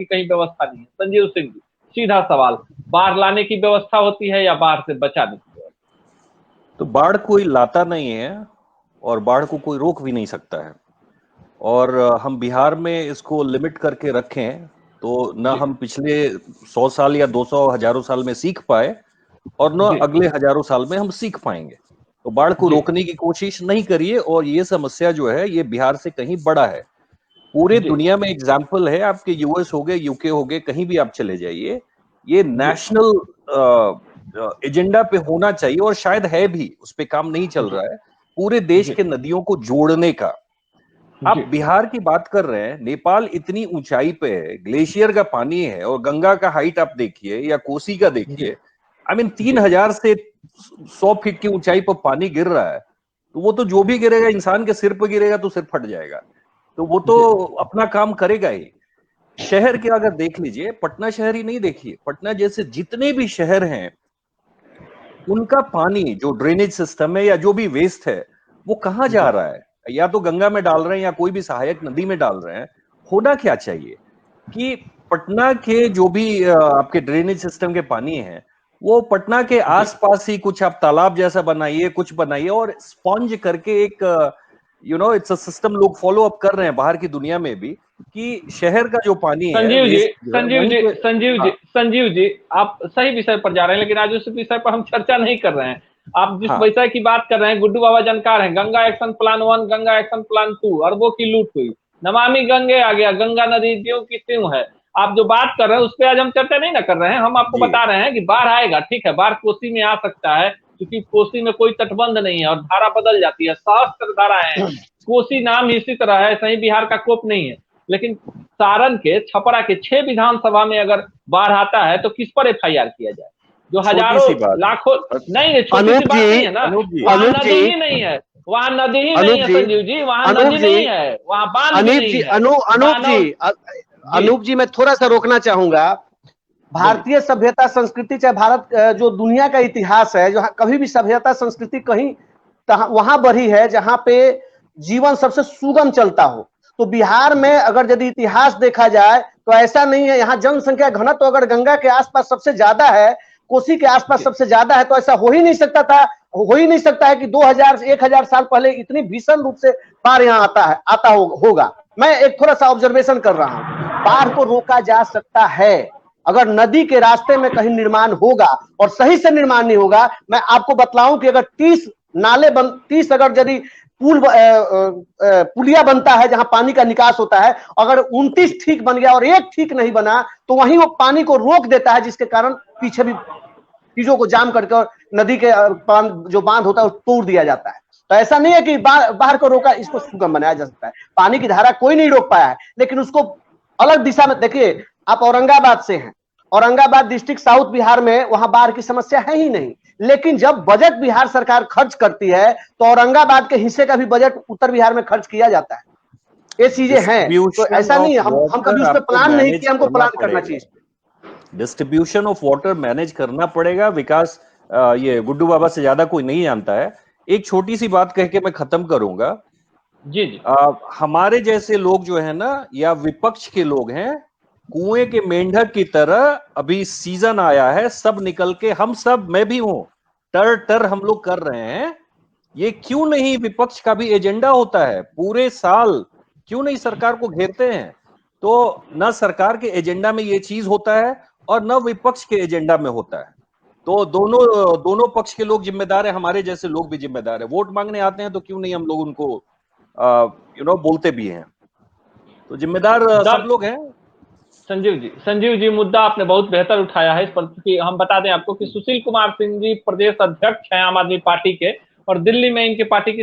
की कहीं व्यवस्था नहीं है। संजीव सिंह जी, सीधा सवाल, बाढ़ लाने की व्यवस्था होती है या बाढ़ से बचाने की व्यवस्था? तो बाढ़ कोई लाता नहीं है और बाढ़ को कोई रोक भी नहीं सकता है। और हम बिहार में इसको लिमिट करके रखें तो न हम पिछले 100 साल या 200 हजारों साल में सीख पाए और न अगले हजारों साल में हम सीख पाएंगे। तो बाढ़ को रोकने की कोशिश नहीं करिए। और ये समस्या जो है ये बिहार से कहीं बड़ा है। पूरे दुनिया में एग्जाम्पल है, आपके यूएस हो गए, यूके हो गए, कहीं भी आप चले जाइए, ये नेशनल एजेंडा पे होना चाहिए और शायद है भी, उस पे काम नहीं चल रहा है, पूरे देश के नदियों को जोड़ने का। आप बिहार की बात कर रहे हैं, नेपाल इतनी ऊंचाई पे है, ग्लेशियर का पानी है और गंगा का हाइट आप देखिए या कोसी का देखिए, आई मीन 3000 से 100 फीट की ऊंचाई पर पानी गिर रहा है। तो वो तो जो भी गिरेगा इंसान के सिर पर गिरेगा तो सिर फट जाएगा। तो वो तो अपना काम करेगा ही। शहर के अगर देख लीजिए, पटना शहर ही नहीं, देखिए पटना जैसे जितने भी शहर हैं उनका पानी जो ड्रेनेज सिस्टम है या जो भी वेस्ट है वो कहाँ जा रहा है? या तो गंगा में डाल रहे हैं या कोई भी सहायक नदी में डाल रहे हैं। होना क्या चाहिए कि पटना के जो भी आपके ड्रेनेज सिस्टम के पानी है वो पटना के आसपास ही कुछ आप तालाब जैसा बनाइए, कुछ बनाइए और स्पॉन्ज करके एक इट्स अ सिस्टम लोग फॉलो अप कर रहे हैं बाहर की दुनिया में भी, कि शहर का जो पानी है संजीव जी, आप सही विषय पर जा रहे हैं, लेकिन आज उस विषय पर हम चर्चा नहीं कर रहे हैं। आप जिस विषय की बात कर रहे हैं, गुड्डू बाबा जानकार हैं, Ganga action plan 1, Ganga action plan 2, अरबों की लूट हुई, नमामि गंगे आ गया, गंगा नदी ज्यों की त्यों है। आप जो बात कर रहे हैं उस पर आज हम चर्चा नहीं ना कर रहे हैं। हम आपको बता रहे हैं कि बाढ़ आएगा, ठीक है, बाढ़ कोसी में आ सकता है क्योंकि कोसी में कोई तटबंध नहीं है और धारा बदल जाती है, सहस्त्र धाराएं हैं। कोसी नाम ही इसी तरह है, सही बिहार का कोप नहीं है। लेकिन सारण के, छपरा के 6 विधानसभा में अगर बाढ़ आता है तो किस पर एफआईआर किया जाए? जो हजारों लाखों, नहीं है, छोटी सी बात नहीं है ना, वहां नदी ही नहीं है, वहां नदी ही नहीं है संजीव जी, वहां नदी नहीं है, वहां बांध भी नहीं है। अनूप जी, मैं थोड़ा सा रोकना चाहूंगा। भारतीय सभ्यता संस्कृति, चाहे भारत जो दुनिया का इतिहास है, जो कभी भी सभ्यता संस्कृति कहीं वहां बढ़ी है जहां पे जीवन सबसे सुगम चलता हो। तो बिहार में अगर यदि इतिहास देखा जाए तो ऐसा नहीं है। यहाँ जनसंख्या घनत्व अगर गंगा के आसपास सबसे ज्यादा है, कोसी के आसपास सबसे ज्यादा है, तो ऐसा हो ही नहीं सकता था, हो ही नहीं सकता है कि 1000 साल पहले इतनी भीषण रूप से बाढ़ यहाँ आता होगा। मैं एक थोड़ा सा ऑब्जर्वेशन कर रहा हूँ। बाढ़ को रोका जा सकता है अगर नदी के रास्ते में कहीं निर्माण होगा और सही से निर्माण नहीं होगा। मैं आपको बतलाऊं कि अगर 30 अगर यदि पुलिया बनता है जहां पानी का निकास होता है, अगर 29 ठीक बन गया और एक ठीक नहीं बना तो वहीं वो पानी को रोक देता है, जिसके कारण पीछे भी चीजों को जाम करके और नदी के जो बांध होता है वो तोड़ दिया जाता है। तो ऐसा नहीं है कि बाहर को रोका, इसको सुगम बनाया जा सकता है। पानी की धारा कोई नहीं रोक पाया है, लेकिन उसको अलग दिशा में देखिए। आप औरंगाबाद से हैं, औरंगाबाद डिस्ट्रिक्ट साउथ बिहार में, वहां बाढ़ की समस्या है ही नहीं। लेकिन जब बजट बिहार सरकार खर्च करती है तो औरंगाबाद के हिस्से का भी बजट उत्तर बिहार में खर्च किया जाता है। ये चीजें हैं, तो ऐसा नहीं है हम कभी उस पर प्लान नहीं किया, हमको प्लान करना चाहिए। डिस्ट्रीब्यूशन ऑफ वाटर मैनेज करना पड़ेगा। विकास ये गुड्डू बाबा से ज्यादा कोई नहीं जानता है। एक छोटी सी बात कह के मैं खत्म करूंगा। जी हमारे जैसे लोग जो है ना, या विपक्ष के लोग हैं, कुएं के मेंढक की तरह अभी सीजन आया है, सब निकल के, हम सब, मैं भी हूं, टर हम लोग कर रहे हैं। ये क्यों नहीं विपक्ष का भी एजेंडा होता है? पूरे साल क्यों नहीं सरकार को घेरते हैं? तो न सरकार के एजेंडा में ये चीज होता है और न विपक्ष के एजेंडा में होता है। तो दोनों पक्ष के लोग जिम्मेदार है, हमारे जैसे लोग भी जिम्मेदार है। वोट मांगने आते हैं तो क्यों नहीं हम लोग उनको बोलते भी हैं। तो जिम्मेदार सब लोग हैं। संजीव जी, मुद्दा आपने बहुत बेहतर उठाया है इस पर। हम बता दें आपको कि सुशील कुमार सिंह जी प्रदेश अध्यक्ष हैं आम आदमी पार्टी के, और दिल्ली में इनके पार्टी की